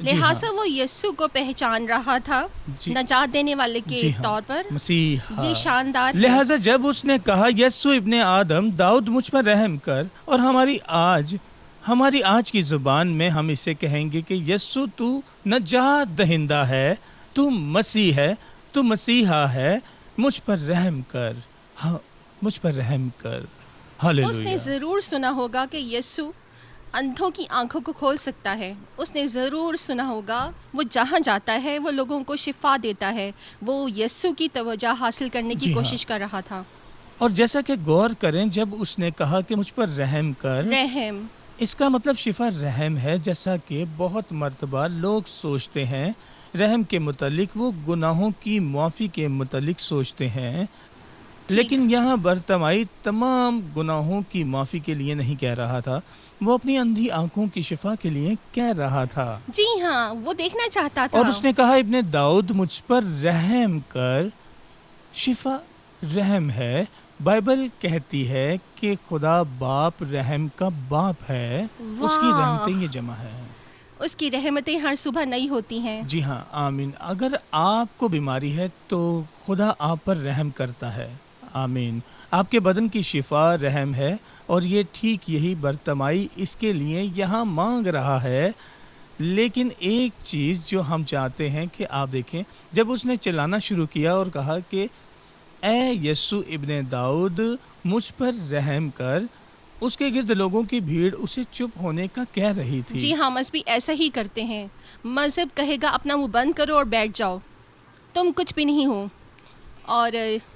لہٰذا وہ یسوع کو پہچان رہا تھا نجات دینے والے کے طور پر. مسیح. یہ شاندار ہے. لہٰذا جب اس نے کہا یسوع ابن آدم داؤد مجھ پر رحم کر، اور ہماری آج کی زبان میں ہم اسے کہیں گے کہ یسوع تو نجات دہندہ ہے، تو مسیح ہے، تو مسیحا ہے، مجھ پر رحم کر، مجھ پر رحم کر. ہاللویا. اس نے ضرور سنا ہوگا کہ یسوع اندھوں کی آنکھوں کو کھول سکتا ہے. اس نے ضرور سنا ہوگا وہ جہاں جاتا ہے وہ لوگوں کو شفا دیتا ہے. وہ یسوع کی توجہ حاصل کرنے کی کوشش کر رہا تھا. اور جیسا کہ غور کریں، جب اس نے کہا کہ مجھ پر رحم کر، رحم، اس کا مطلب شفا رحم ہے. جیسا کہ بہت مرتبہ لوگ سوچتے ہیں رحم کے متعلق، وہ گناہوں کی معافی کے متعلق سوچتے ہیں، لیکن یہاں برتمائی تمام گناہوں کی معافی کے لیے نہیں کہہ رہا تھا، وہ اپنی اندھی آنکھوں کی شفا کے لیے کہہ رہا تھا. جی ہاں، وہ دیکھنا چاہتا تھا. اور اس نے کہا ابن داؤد مجھ پر رحم کر. شفا رحم ہے. بائبل کہتی ہے کہ خدا باپ رحم کا باپ ہے. اس کی رحمتیں یہ جمع ہے. اس کی رحمتیں ہر صبح نئی ہوتی ہیں. جی ہاں، آمین. اگر آپ کو بیماری ہے تو خدا آپ پر رحم کرتا ہے. آمین. آپ کے بدن کی شفا رحم ہے، اور یہ ٹھیک یہی برتمائی اس کے لیے یہاں مانگ رہا ہے. لیکن ایک چیز جو ہم چاہتے ہیں کہ آپ دیکھیں، جب اس نے چلانا شروع کیا اور کہا کہ اے یسوع ابن داؤد مجھ پر رحم کر، اس کے گرد لوگوں کی بھیڑ اسے چپ ہونے کا کہہ رہی تھی. جی ہاں، مذہبی ایسا ہی کرتے ہیں. مذہب کہے گا اپنا منہ بند کرو اور بیٹھ جاؤ، تم کچھ بھی نہیں ہو. اور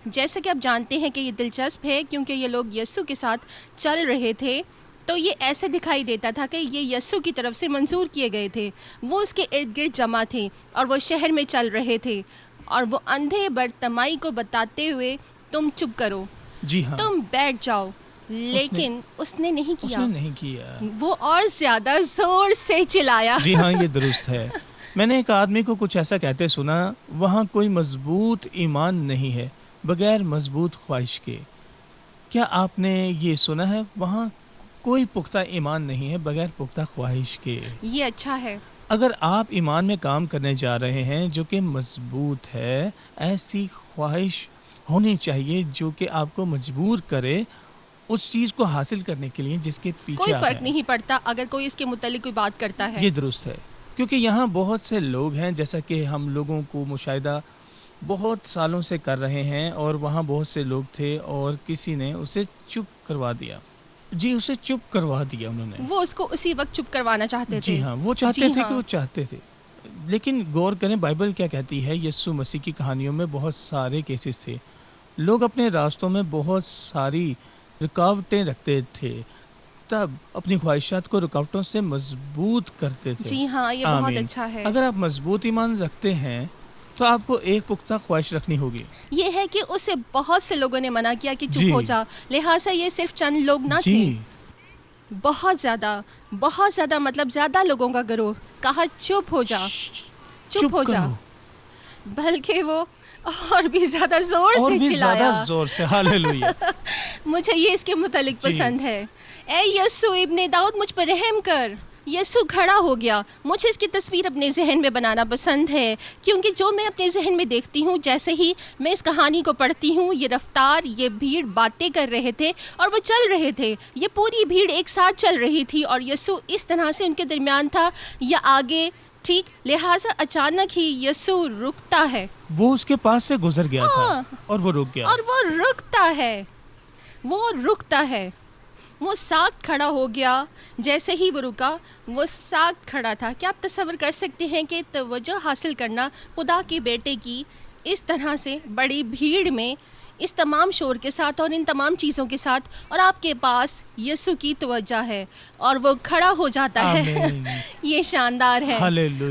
جیسا کہ آپ جانتے ہیں کہ یہ دلچسپ ہے، کیونکہ یہ لوگ یسوع کے ساتھ چل رہے تھے تو یہ ایسے دکھائی دیتا تھا کہ یہ یسوع کی طرف سے منظور کیے گئے تھے. وہ اس کے ارد گرد جمع تھے اور وہ شہر میں چل رہے تھے، اور وہ اندھے برتمائی کو بتاتے ہوئے تم چپ کرو، جی ہاں، تم بیٹھ جاؤ. لیکن اس نے نہیں کیا. وہ اور زیادہ زور سے چلایا. جی ہاں، یہ درست ہے. میں نے ایک آدمی کو کچھ ایسا کہتے سنا، وہاں کوئی مضبوط ایمان نہیں ہے بغیر مضبوط خواہش کے. کیا آپ نے یہ سنا ہے؟ وہاں کوئی پختہ ایمان نہیں ہے بغیر پختہ خواہش کے. یہ اچھا ہے. اگر آپ ایمان میں کام کرنے جا رہے ہیں جو کہ مضبوط ہے، ایسی خواہش ہونی چاہیے جو کہ آپ کو مجبور کرے اس چیز کو حاصل کرنے کے لیے جس کے پیچھے کوئی فرق نہیں پڑتا اگر کوئی اس کے متعلق کوئی بات کرتا ہے. یہ درست ہے، کیونکہ یہاں بہت سے لوگ ہیں، جیسا کہ ہم لوگوں کو مشاہدہ بہت سالوں سے کر رہے ہیں، اور وہاں بہت سے لوگ تھے اور کسی نے اسے چپ کروا دیا. جی، اسے چپ کروا دیا انہوں نے. وہ اس کو اسی وقت چپ کروانا چاہتے تھے. جی ہاں، وہ چاہتے تھے کہ وہ چاہتے تھے. لیکن غور کریں بائبل کیا کہتی ہے. یسوع مسیح کی کہانیوں میں بہت سارے کیسز تھے. لوگ اپنے راستوں میں بہت ساری رکاوٹیں رکھتے تھے، تب اپنی خواہشات کو رکاوٹوں سے مضبوط کرتے تھے. جی ہاں، یہ بہت اچھا ہے. اگر آپ مضبوط ایمان رکھتے ہیں تو آپ کو ایک پختہ خواہش رکھنی ہوگی. یہ ہے کہ اسے بہت سے لوگوں نے منع کیا کہ چپ ہو جا، لہٰذا یہ صرف چند لوگ نہ تھے، بہت زیادہ مطلب زیادہ لوگوں کا گروہ کہا چپ ہو جا، چپ ہو جا، بلکہ وہ اور بھی زیادہ زور سے چلایا. ہاللیلویا. مجھے یہ اس کے متعلق پسند ہے. اے یسوع ابن داؤد مجھ پر رحم کر. یسوع کھڑا ہو گیا. مجھے اس کی تصویر اپنے ذہن میں بنانا پسند ہے، کیونکہ جو میں اپنے ذہن میں دیکھتی ہوں، جیسے ہی میں اس کہانی کو پڑھتی ہوں، یہ رفتار، یہ بھیڑ باتیں کر رہے تھے اور وہ چل رہے تھے. یہ پوری بھیڑ ایک ساتھ چل رہی تھی اور یسوع اس طرح سے ان کے درمیان تھا یا آگے، ٹھیک. لہٰذا اچانک ہی یسوع رکتا ہے. وہ اس کے پاس سے گزر گیا تھا اور وہ رک گیا، اور وہ رکتا ہے. وہ ساکت کھڑا ہو گیا. جیسے ہی وہ رکا، وہ ساکت کھڑا تھا. کیا آپ تصور کر سکتے ہیں کہ توجہ حاصل کرنا خدا کے بیٹے کی اس طرح سے بڑی بھیڑ میں، اس تمام شور کے ساتھ اور ان تمام چیزوں کے ساتھ، اور آپ کے پاس یسوع کی توجہ ہے اور وہ کھڑا ہو جاتا ہے. یہ شاندار ہے.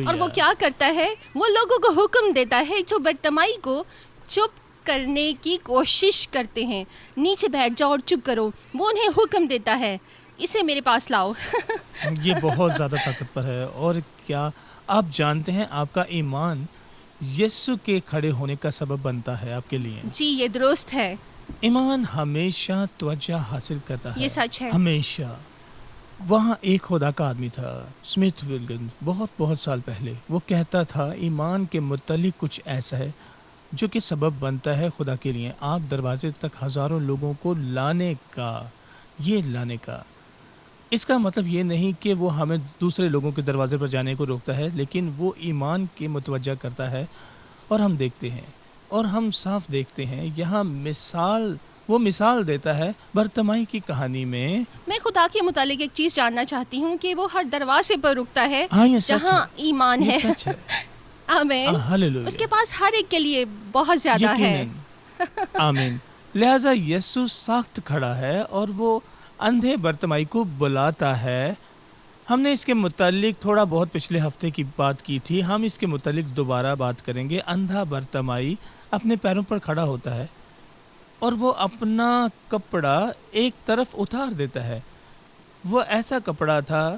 اور وہ کیا کرتا ہے؟ وہ لوگوں کو حکم دیتا ہے جو برتمائی کو چپ کرنے کی کوشش کرتے ہیں. نیچے بیٹھ جاؤ اور چپ کرو. وہ انہیں حکم دیتا ہے، اسے میرے پاس لاؤ. یہ بہت زیادہ طاقتور ہے. اور کیا آپ جانتے ہیں آپ کا ایمان یسوع کے کھڑے ہونے کا سبب بنتا ہے آپ کے لیے؟ جی، یہ درست ہے. ایمان ہمیشہ توجہ حاصل کرتا ہے. یہ سچ ہے. ہمیشہ. وہاں ایک خدا کا آدمی تھا، اسمتھ ولگن، بہت بہت سال پہلے۔ وہ کہتا تھا ایمان کے متعلق کچھ ایسا ہے جو کہ سبب بنتا ہے خدا کے لیے آپ دروازے تک ہزاروں لوگوں کو لانے کا۔ اس کا مطلب یہ نہیں کہ وہ ہمیں دوسرے لوگوں کے دروازے پر جانے کو روکتا ہے، لیکن وہ ایمان کے متوجہ کرتا ہے۔ اور ہم دیکھتے ہیں اور ہم صاف دیکھتے ہیں یہاں وہ مثال دیتا ہے برتمائی کی کہانی میں۔ میں خدا کے متعلق ایک چیز جاننا چاہتی ہوں کہ وہ ہر دروازے پر رکتا ہے ہاں یہ سچ جہاں ہے، ایمان یہ ہے۔ سچ ہے۔ آمین۔ ہاللویا۔ اس کے پاس ہر ایک کے لیے بہت زیادہ ہے۔ یقیناً۔ آمین۔ لہٰذا یسوع سخت کھڑا ہے اور وہ اندھے برتمائی کو بلاتا ہے۔ ہم نے اس کے متعلق تھوڑا بہت پچھلے ہفتے کی بات کی تھی، ہم اس کے متعلق دوبارہ بات کریں گے۔ اندھا برتمائی اپنے پیروں پر کھڑا ہوتا ہے اور وہ اپنا کپڑا ایک طرف اتار دیتا ہے۔ وہ ایسا کپڑا تھا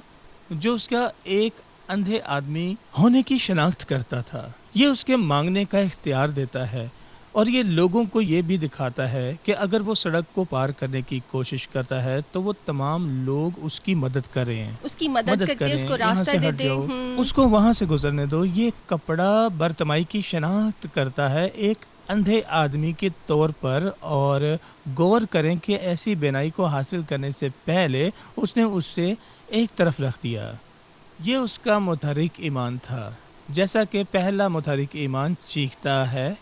جو اس کا ایک اندھے آدمی ہونے کی شناخت کرتا تھا۔ یہ اس کے مانگنے کا اختیار دیتا ہے اور یہ لوگوں کو یہ بھی دکھاتا ہے کہ اگر وہ سڑک کو پار کرنے کی کوشش کرتا ہے تو وہ تمام لوگ اس کی مدد کریں، اس کی مدد کرتے، اس کو یہاں راستہ سے ہٹ دیتے۔ جاؤ، اس کو وہاں سے گزرنے دو۔ یہ کپڑا برتمائی کی شناخت کرتا ہے ایک اندھے آدمی کے طور پر، اور غور کریں کہ ایسی بینائی کو حاصل کرنے سے پہلے اس نے اس سے ایک طرف رکھ دیا۔ یہ اس کا متحرک ایمان تھا، جیسا کہ پہلا متحرک ایمان چیختا ہے،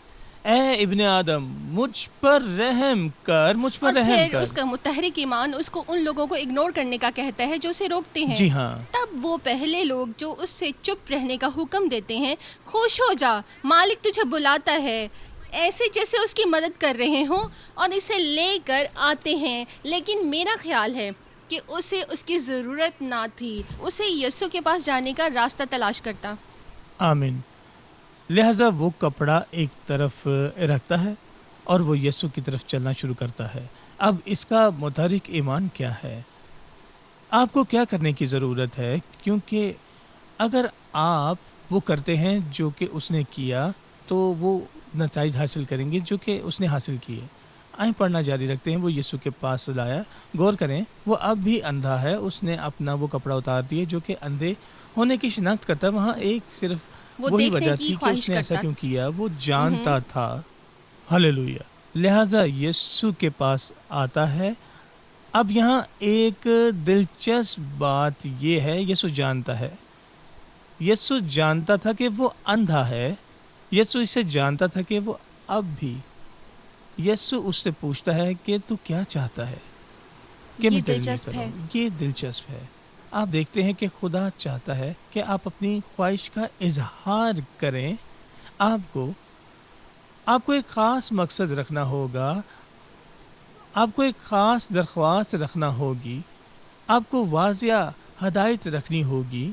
اے ابن آدم مجھ پر رحم کر، مجھ پر اور رحم پھر کر۔ اس کا متحرک ایمان اس کو ان لوگوں کو اگنور کرنے کا کہتا ہے جو اسے روکتے ہیں۔ جی ہاں، تب وہ پہلے لوگ جو اس سے چپ رہنے کا حکم دیتے ہیں، خوش ہو جا، مالک تجھے بلاتا ہے، ایسے جیسے اس کی مدد کر رہے ہوں اور اسے لے کر آتے ہیں۔ لیکن میرا خیال ہے کہ اسے اس کی ضرورت نہ تھی، اسے یسوع کے پاس جانے کا راستہ تلاش کرتا۔ آمین۔ لہٰذا وہ کپڑا ایک طرف رکھتا ہے اور وہ یسوع کی طرف چلنا شروع کرتا ہے۔ اب اس کا متحرک ایمان کیا ہے؟ آپ کو کیا کرنے کی ضرورت ہے؟ کیونکہ اگر آپ وہ کرتے ہیں جو کہ اس نے کیا تو وہ نتائج حاصل کریں گے جو کہ اس نے حاصل کیے۔ آئیں پڑھنا جاری رکھتے ہیں۔ وہ یسوع کے پاس لایا، غور کریں، وہ اب بھی اندھا ہے، اس نے اپنا وہ کپڑا اتار دیا جو کہ اندھے ہونے کی شناخت کرتا ہے۔ وہاں ایک صرف وہ وہی دیکھنے وجہ کی تھی کہ خواہش اس نے ایسا کرتا۔ کیوں کیا، وہ جانتا تھا۔ ہاللویا۔ لہٰذا یسوع کے پاس آتا ہے۔ اب یہاں ایک دلچسپ بات یہ ہے، یسوع جانتا تھا کہ وہ اندھا ہے۔ یسوع اسے جانتا تھا کہ وہ اب بھی۔ یسوع اس سے پوچھتا ہے کہ تو کیا چاہتا ہے کہ میں تیرے لیے کروں؟ یہ دلچسپ ہے۔ آپ دیکھتے ہیں کہ خدا چاہتا ہے کہ آپ اپنی خواہش کا اظہار کریں۔ آپ کو ایک خاص مقصد رکھنا ہوگا، آپ کو ایک خاص درخواست رکھنا ہوگی، آپ کو واضح ہدایت رکھنی ہوگی،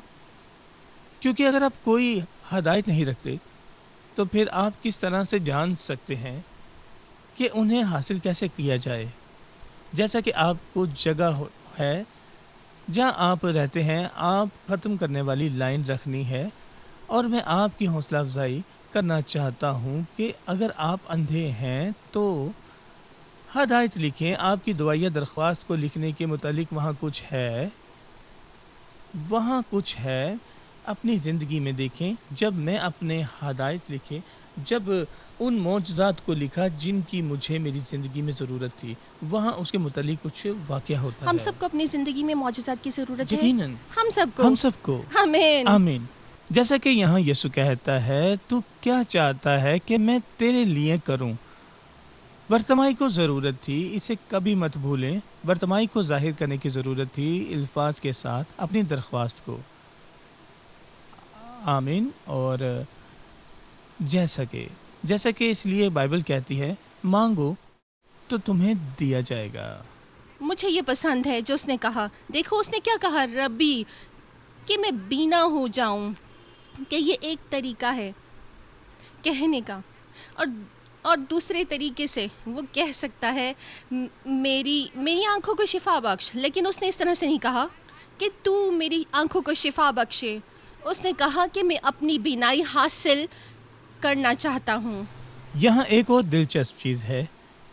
کیونکہ اگر آپ کوئی ہدایت نہیں رکھتے تو پھر آپ کس طرح سے جان سکتے ہیں کہ انہیں حاصل کیسے کیا جائے؟ جیسا کہ آپ کو جگہ ہے جہاں آپ رہتے ہیں، آپ ختم کرنے والی لائن رکھنی ہے، اور میں آپ کی حوصلہ افزائی کرنا چاہتا ہوں کہ اگر آپ اندھے ہیں تو ہدایت لکھیں۔ آپ کی دعائیہ درخواست کو لکھنے کے متعلق وہاں کچھ ہے، اپنی زندگی میں دیکھیں۔ جب میں اپنے ہدایت لکھے، جب ان معجزات کو لکھا جن کی مجھے میری زندگی میں ضرورت تھی، وہاں اس کے متعلق کچھ واقعہ ہوتا ہے۔ ہم سب کو اپنی زندگی میں معجزات کی ضرورت ہے، یقیناً ہم سب کو۔ آمین۔ آمین۔ جیسا کہ یہاں یسوع کہتا ہے، تو کیا چاہتا ہے کہ میں تیرے لیے کروں؟ برتمائی کو ضرورت تھی، اسے کبھی مت بھولیں، برتمائی کو ظاہر کرنے کی ضرورت تھی الفاظ کے ساتھ اپنی درخواست کو۔ آمین۔ اور جیسا کہ اس لیے بائبل کہتی ہے، مانگو تو تمہیں دیا جائے گا۔ مجھے یہ پسند ہے جو اس نے کہا، دیکھو اس نے کیا کہا، ربی، کہ میں بینا ہو جاؤں، کہ یہ ایک طریقہ ہے کہنے کا، اور دوسرے طریقے سے وہ کہہ سکتا ہے میری آنکھوں کو شفا بخش، لیکن اس نے اس طرح سے نہیں کہا کہ تو میری آنکھوں کو شفا بخشے، اس نے کہا کہ میں اپنی بینائی حاصل کرنا چاہتا ہوں۔ یہاں ایک اور دلچسپ چیز ہے،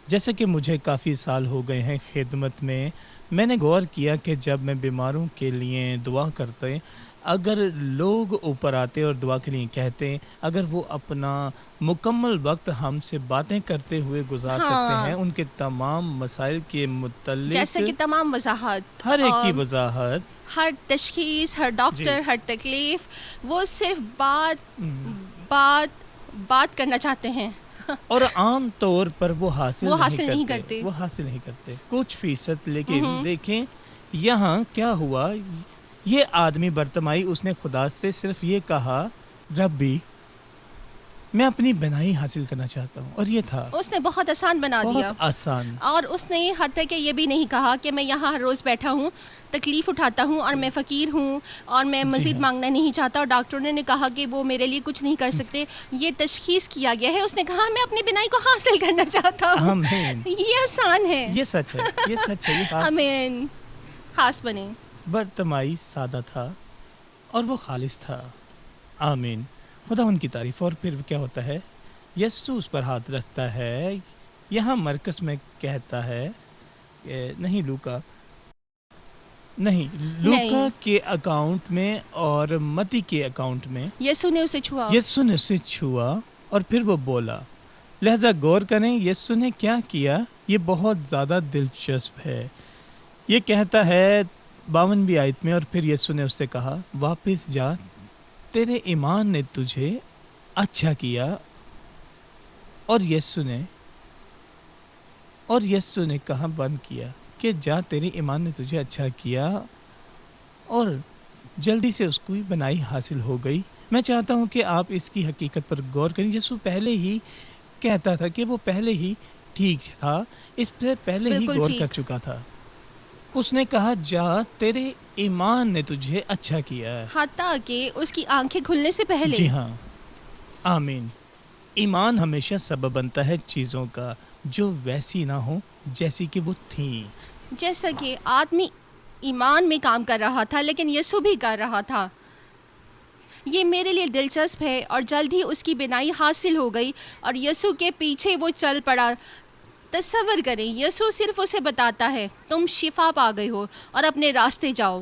جیسے کہ مجھے کافی سال ہو گئے ہیں خدمت میں، میں نے غور کیا کہ جب میں بیماروں کے لیے دعا کرتے، اگر لوگ اوپر آتے اور دعا کے لیے کہتے، اگر وہ اپنا مکمل وقت ہم سے باتیں کرتے ہوئے گزار سکتے ہیں، ہاں، ان کے تمام مسائل کے جیسا متعلق کہ تمام وضاحت ہر ایک کی وضاحت، ہر تشخیص، ہر جی، ڈاکٹر، ہر تکلیف، وہ صرف ہم، بات کرنا چاہتے ہیں، اور عام طور پر وہ حاصل وہ نہیں حاصل نہیں کرتے، کرتے۔ وہ حاصل نہیں کرتے کچھ فیصد۔ لیکن دیکھیں یہاں کیا ہوا، یہ آدمی برتمائی، اس نے خدا سے صرف یہ کہا، ربی میں اپنی بنائی حاصل کرنا چاہتا ہوں، اور یہ تھا اس نے بہت آسان بنا دیا، بہت آسان۔ اور اس نے حتیٰ کہ یہ بھی نہیں کہا کہ میں یہاں ہر روز بیٹھا ہوں، تکلیف اٹھاتا ہوں اور میں فقیر ہوں اور میں جی مزید ہاں، مانگنا نہیں چاہتا، اور ڈاکٹروں نے کہا کہ وہ میرے لیے کچھ نہیں کر سکتے۔ یہ تشخیص کیا گیا ہے، اس نے کہا میں اپنی بنائی کو حاصل کرنا چاہتا ہوں۔ آمین، یہ آسان ہے۔ یہ سچ ہے، یہ سچ ہے، یہ بات۔ آمین، خاص بنے۔ برتمائی سادہ تھا اور وہ خالص تھا۔ آمین، خدا ان کی تعریف۔ اور پھر کیا ہوتا ہے، یسوع اس پر ہاتھ رکھتا ہے، یہاں مرکز میں کہتا ہے کہ نہیں، لوکا نہیں، کے اکاؤنٹ میں اور متی کے اکاؤنٹ میں یسوع نے اسے چھوا۔ یسوع نے اسے چھوا اور پھر وہ بولا۔ لہذا غور کریں یسوع نے کیا کیا، یہ بہت زیادہ دلچسپ ہے۔ یہ کہتا ہے 52ویں آیت میں، اور پھر یسوع نے اس سے کہا، واپس جا، تیرے ایمان نے تجھے اچھا کیا۔ اور یسوع نے کہا بند کیا کہ جا، تیرے ایمان نے تجھے اچھا کیا، اور جلدی سے اس کو بنائی حاصل ہو گئی۔ میں چاہتا ہوں کہ آپ اس کی حقیقت پر غور کریں۔ یسوع پہلے ہی کہتا تھا کہ وہ پہلے ہی ٹھیک تھا، اس پہ پہلے ہی بالکل غور کر ٹھیک۔ چکا تھا۔ اس نے کہا جا، تیرے ایمان نے تجھے اچھا کیا ہے۔ حتیٰ کہ اس کی آنکھیں کھلنے سے پہلے۔ جی ہاں، آمین۔ ایمان ہمیشہ سبب بنتا ہے چیزوں کا جو ویسی نہ ہوں جیسی کہ وہ تھیں۔ جیسا کہ آدمی ایمان میں کام کر رہا تھا، لیکن یسوع بھی کر رہا تھا۔ یہ میرے لیے دلچسپ ہے، اور جلد ہی اس کی بینائی حاصل ہو گئی اور یسوع کے پیچھے وہ چل پڑا۔ تصور کریں، یسوع صرف اسے بتاتا ہے تم شفا پا گئے ہو اور اپنے راستے جاؤ،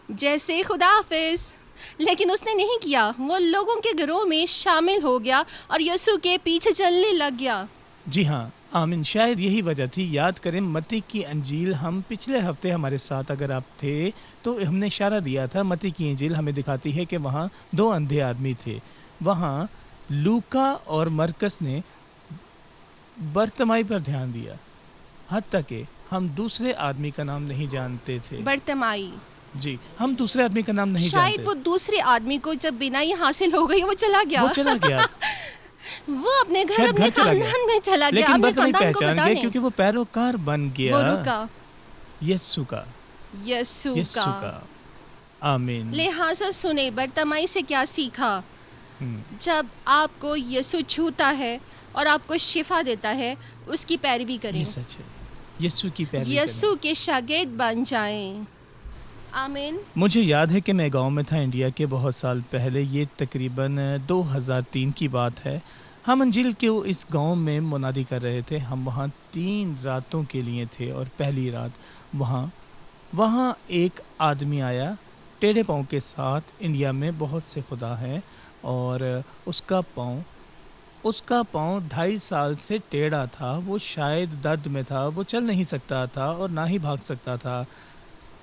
جیسے خدا حافظ۔ لیکن اس نے نہیں کیا، وہ لوگوں کے گروہ میں شامل ہو گیا اور یسوع کے پیچھے چلنے لگ گیا۔ جی ہاں، آمین۔ شاید یہی وجہ تھی، یاد کریں متی کی انجیل، ہم پچھلے ہفتے ہمارے ساتھ اگر آپ تھے تو ہم نے اشارہ دیا تھا، متی کی انجیل ہمیں دکھاتی ہے کہ وہاں 2 اندھے آدمی تھے۔ وہاں لوکا اور مرکس نے برتمائی پر دھیان دیا، حتیٰ کہ ہم دوسرے آدمی کا نام نہیں جانتے تھے۔ برتمائی، جی، ہم دوسرے آدمی کا نام نہیں جانتے۔ شاید وہ دوسرے آدمی کو جب بینائی حاصل ہو گئی وہ چلا گیا، وہ چلا گیا، وہ اپنے گھر، شاید اپنے گھر چلا گیا، خاندان میں چلا گیا، لیکن اپنے برتمائی خاندان کو پہچان گیا بتانے۔ کیونکہ وہ پیروکار بن گیا وہ رکا، یسوع کا۔ یسوع یسوع کا۔ کا، آمین۔ لہٰذا سنیں، برتمائی سے کیا سیکھا؟ جب آپ کو یسوع چھوتا ہے اور آپ کو شفا دیتا ہے، اس کی پیروی کریں، یہ سچ ہے، یسوع کی پیروی یسوع کے شاگرد بن جائیں۔ آمین۔ مجھے یاد ہے کہ میں گاؤں میں تھا انڈیا کے بہت سال پہلے، یہ تقریباً 2003 کی بات ہے۔ ہم انجیل کے اس گاؤں میں منادی کر رہے تھے، ہم وہاں 3 راتوں کے لیے تھے، اور پہلی رات وہاں ایک آدمی آیا ٹیڑھے پاؤں کے ساتھ۔ انڈیا میں بہت سے خدا ہیں، اور اس کا پاؤں 2.5 سال سے ٹیڑھا تھا، وہ شاید درد میں تھا، وہ چل نہیں سکتا تھا اور نہ ہی بھاگ سکتا تھا،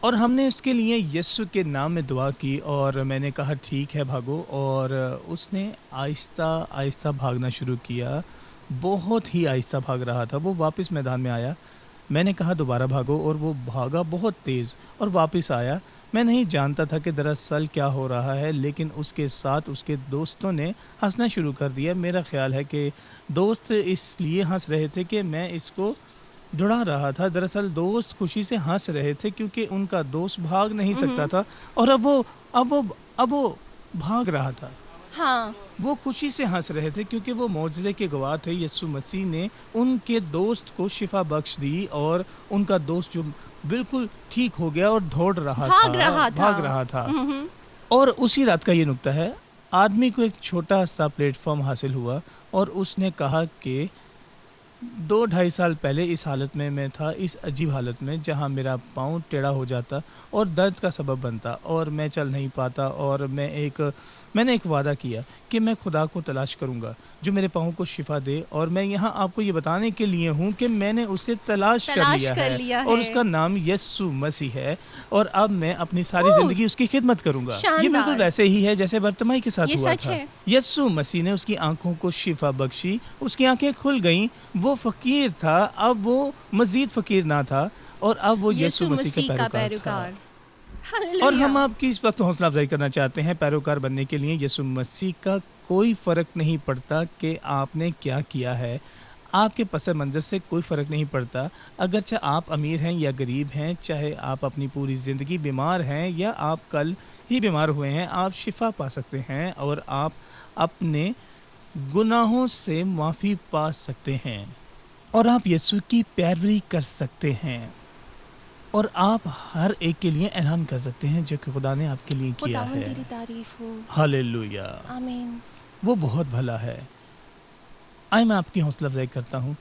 اور ہم نے اس کے لیے یسوع کے نام میں دعا کی، اور میں نے کہا ٹھیک ہے بھاگو، اور اس نے آہستہ آہستہ بھاگنا شروع کیا، بہت ہی آہستہ بھاگ رہا تھا۔ وہ واپس میدان میں آیا، میں نے کہا دوبارہ بھاگو، اور وہ بھاگا بہت تیز اور واپس آیا۔ میں نہیں جانتا تھا کہ دراصل کیا ہو رہا ہے، لیکن اس کے ساتھ اس کے دوستوں نے ہنسنا شروع کر دیا۔ میرا خیال ہے کہ دوست اس لیے ہنس رہے تھے کہ میں اس کو دوڑا رہا تھا، دراصل دوست خوشی سے ہنس رہے تھے کیونکہ ان کا دوست بھاگ نہیں سکتا تھا، اور اب وہ بھاگ رہا تھا۔ ہاں، وہ خوشی سے ہنس رہے تھے کیونکہ وہ معجزے کے گواہ تھے۔ یسوع مسیح نے ان کے دوست کو شفا بخش دی، اور ان کا دوست جو بالکل ٹھیک ہو گیا اور بھاگ رہا تھا۔ اور اسی رات کا یہ نکتہ ہے، آدمی کو ایک چھوٹا سا پلیٹ فارم حاصل ہوا، اور اس نے کہا کہ 2-2.5 سال پہلے اس حالت میں تھا، اس عجیب حالت میں جہاں میرا پاؤں ٹیڑھا ہو جاتا اور درد کا سبب بنتا اور میں چل نہیں پاتا، اور میں نے ایک وعدہ کیا کہ میں خدا کو تلاش کروں گا جو میرے پاؤں کو شفا دے، اور میں یہاں آپ کو یہ بتانے کے لیے ہوں کہ میں نے اسے تلاش کر لیا ہے اور اس کا نام یسوع مسیح ہے، اور اب میں اپنی ساری زندگی اس کی خدمت کروں گا۔ یہ بالکل ویسے ہی ہے جیسے برتمائی کے ساتھ ہوا تھا۔ یسوع مسیح نے اس کی آنکھوں کو شفا بخشی، اس کی آنکھیں کھل گئیں، وہ فقیر تھا، اب وہ مزید فقیر نہ تھا، اور اب وہ یسوع مسیح کا پیروکار تھا۔ اور ہم آپ کی اس وقت حوصلہ افزائی کرنا چاہتے ہیں پیروکار بننے کے لیے۔ یسوع مسیح کا کوئی فرق نہیں پڑتا کہ آپ نے کیا کیا ہے، آپ کے پس منظر سے کوئی فرق نہیں پڑتا، اگرچہ آپ امیر ہیں یا غریب ہیں، چاہے آپ اپنی پوری زندگی بیمار ہیں یا آپ کل ہی بیمار ہوئے ہیں، آپ شفا پا سکتے ہیں اور آپ اپنے گناہوں سے معافی پا سکتے ہیں، اور آپ یسوع کی پیروی کر سکتے ہیں، اور آپ ہر ایک کے لیے اعلان کر سکتے ہیں جو کہ خدا نے آپ کے لیے کیا ہے۔ تیری تعریف ہو، ہاللویا، آمین۔ وہ بہت بھلا ہے۔ آئے میں آپ کی حوصلہ افزائی کرتا ہوں،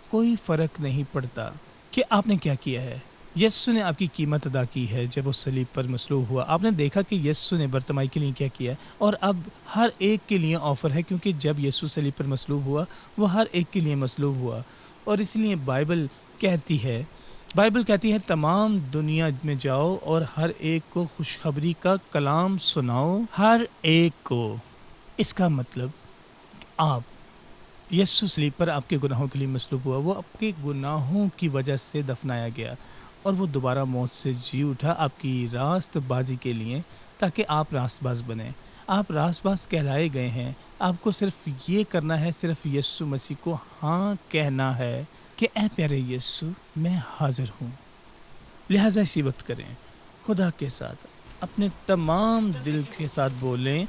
کوئی فرق نہیں پڑتا کہ آپ نے کیا کیا ہے۔ یسوع نے آپ کی قیمت ادا کی ہے جب وہ صلیب پر مصلوب ہوا۔ آپ نے دیکھا کہ یسوع نے برتمائی کے لیے کیا کیا ہے، اور اب ہر ایک کے لیے آفر ہے، کیونکہ جب یسوع صلیب پر مصلوب ہوا وہ ہر ایک کے لیے مصلوب ہوا، اور اس لیے بائبل کہتی ہے تمام دنیا میں جاؤ اور ہر ایک کو خوشخبری کا کلام سناؤ، ہر ایک کو۔ اس کا مطلب آپ یسوع صلیب پر آپ کے گناہوں کے لیے مصلوب ہوا، وہ آپ کے گناہوں کی وجہ سے دفنایا گیا، اور وہ دوبارہ موت سے جی اٹھا آپ کی راست بازی کے لیے، تاکہ آپ راست باز بنیں۔ آپ راست باز کہلائے گئے ہیں، آپ کو صرف یہ کرنا ہے، صرف یسوع مسیح کو ہاں کہنا ہے کہ اے پیارے یسوع، میں حاضر ہوں۔ لہٰذا اسی وقت کریں، خدا کے ساتھ اپنے تمام دل کے ساتھ بولیں،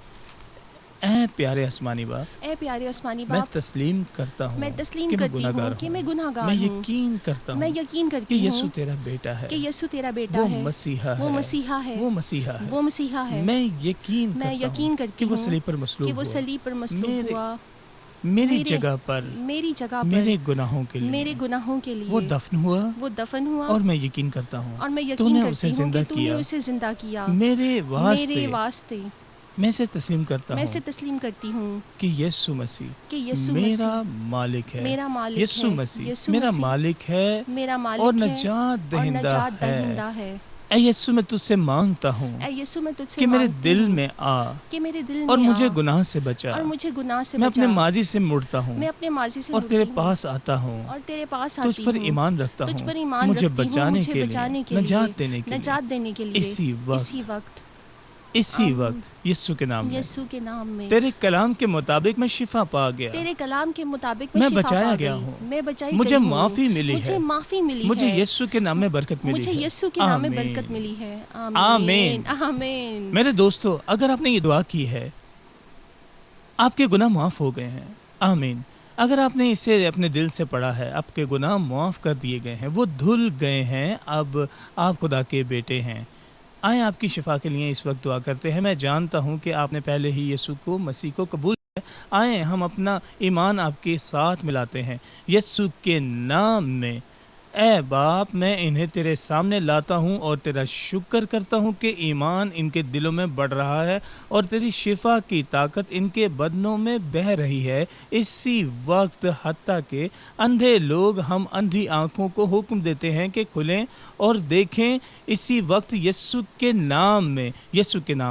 اے پیارے آسمانی باپ، اے پیارے آسمانی میں باپ، تسلیم کرتا ہوں میں تسلیم کرتی ہوں کہ میں گناہ گار میں ہوں، یقین کرتا میں ہوں یقین کہ کرتی یسوع ہوں تیرا بیٹا ہے، کہ یسوع تیرا بیٹا وہ ہے، مسیحا وہ ہے، مسیحا ہے، وہ مسیحا ہے، وہ مسیحا ہے۔ میں یقین میں کرتا یقین ہوں کرتی کہ وہ ہوں صلیب پر کہ مصلوب وہ ہوا، صلیب پر مصلوب ہوا، میری جگہ پر، میری جگہ پر، میرے گناہوں کے میرے لیے گناہوں کے وہ لیے دفن ہوا، وہ دفن ہوا، اور میں یقین کرتا ہوں اور میں تو یقین نے اسے کرتی ہوں زندہ کہ تو نے کیا، اسے زندہ کیا میرے میرے واسطے۔ واسطے۔ میں اسے تسلیم کرتا میں ہوں اسے تسلیم کرتی ہوں کہ یسوع مسیح کہ یسوع میرا مسیح مالک ہے، میرا مالک یسوع ہے، مسیح یسوع میرا مسیح مالک ہے میرا اور مالک ہے نجات اور دہندہ نجات ہے۔ دہندہ ہے۔ اے یسوع، میں تجھ سے مانگتا ہوں اے یسوع، میں تجھ سے کہ میرے مانگتی دل ہوں میں آ کہ میرے دل اور میں مجھے آ گناہ سے بچا، اور مجھے گناہ سے میں اپنے بچا۔ ماضی سے مڑتا ہوں میں اپنے ماضی سے اور تیرے مڑتی ہوں پاس آتا ہوں، اور تیرے پاس تجھ آتی پر ہوں، ایمان رکھتا تجھ ہوں، پر ایمان مجھے رکھتی ہوں، بچانے مجھے کے بچانے لیے، کے لیے، نجات دینے کے لیے، نجات دینے کے لیے، اسی اسی وقت یسوع کے نام میں، یسوع کے نام میں، تیرے کلام کے مطابق میں شفا پا گیا، تیرے کلام کے مطابق میں میں شفا بچایا پا گیا گئی، ہوں، میں بچائی مجھے گئی ہوں، معافی ملی مجھے ہے، معافی ملی مجھے ہے، یسوع کے نام میں برکت ملی مجھے ہے۔ یسوع کے نام میں آمین، برکت ملی ہے۔ آمین۔ آمین، آمین۔ میرے دوستو، اگر آپ نے یہ دعا کی ہے، آپ کے گناہ معاف ہو گئے ہیں۔ آمین۔ اگر آپ نے اسے اپنے دل سے پڑھا ہے، آپ کے گناہ معاف کر دیے گئے ہیں، وہ دھل گئے ہیں، اب آپ خدا کے بیٹے ہیں۔ آئیں آپ کی شفا کے لیے اس وقت دعا کرتے ہیں۔ میں جانتا ہوں کہ آپ نے پہلے ہی یسوع کو مسیح کو قبول کیا ہے۔ آئیں ہم اپنا ایمان آپ کے ساتھ ملاتے ہیں یسوع کے نام میں۔ اے باپ، میں انہیں تیرے سامنے لاتا ہوں اور تیرا شکر کرتا ہوں کہ ایمان ان کے دلوں میں بڑھ رہا ہے اور تیری شفا کی طاقت ان کے بدنوں میں بہہ رہی ہے۔ اسی وقت حتیٰ کہ اندھے لوگ، ہم اندھی آنکھوں کو حکم دیتے ہیں کہ کھلیں اور دیکھیں۔ اسی وقت یسوع کے نام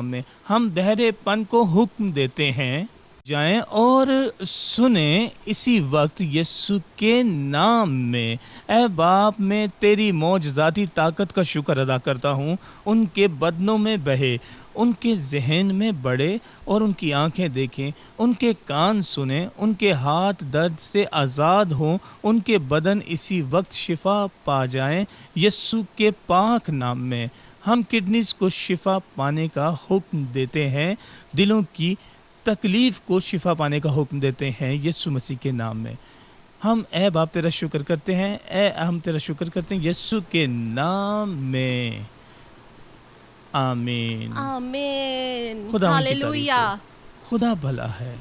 میں ہم بہرے پن کو حکم دیتے ہیں جائیں اور سنیں۔ اسی وقت یسوع کے نام میں، اے باپ، میں تیری معجزاتی طاقت کا شکر ادا کرتا ہوں۔ ان کے بدنوں میں بہے، ان کے ذہن میں بڑھے اور ان کی آنکھیں دیکھیں، ان کے کان سنیں، ان کے ہاتھ درد سے آزاد ہوں، ان کے بدن اسی وقت شفا پا جائیں۔ یسوع کے پاک نام میں ہم کڈنیز کو شفا پانے کا حکم دیتے ہیں، دلوں کی تکلیف کو شفا پانے کا حکم دیتے ہیں یسوع مسیح کے نام میں۔ ہم اے باپ تیرا شکر کرتے ہیں، ہم تیرا شکر کرتے ہیں یسوع کے نام میں۔ آمین۔ آمین۔ خدا ان کی تعریف ہاللویہ۔ ہو، خدا بھلا ہے۔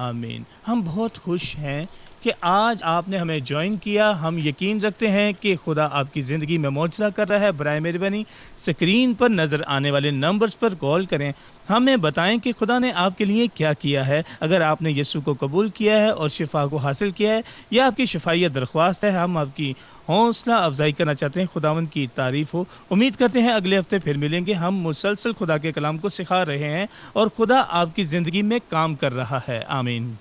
آمین۔ ہم بہت خوش ہیں کہ آج آپ نے ہمیں جوائن کیا. ہم یقین رکھتے ہیں کہ خدا آپ کی زندگی میں معجزہ کر رہا ہے. برائے مہربانی اسکرین پر نظر آنے والے نمبرز پر کال کریں, ہمیں بتائیں کہ خدا نے آپ کے لیے کیا کیا ہے. اگر آپ نے یسوع کو قبول کیا ہے اور شفا کو حاصل کیا ہے یا آپ کی شفائیت درخواست ہے, ہم آپ کی حوصلہ افزائی کرنا چاہتے ہیں. خداوند کی تعریف ہو. امید کرتے ہیں اگلے ہفتے پھر ملیں گے. ہم مسلسل خدا کے کلام کو سکھا رہے ہیں اور خدا آپ کی زندگی میں کام کر رہا ہے. آمین.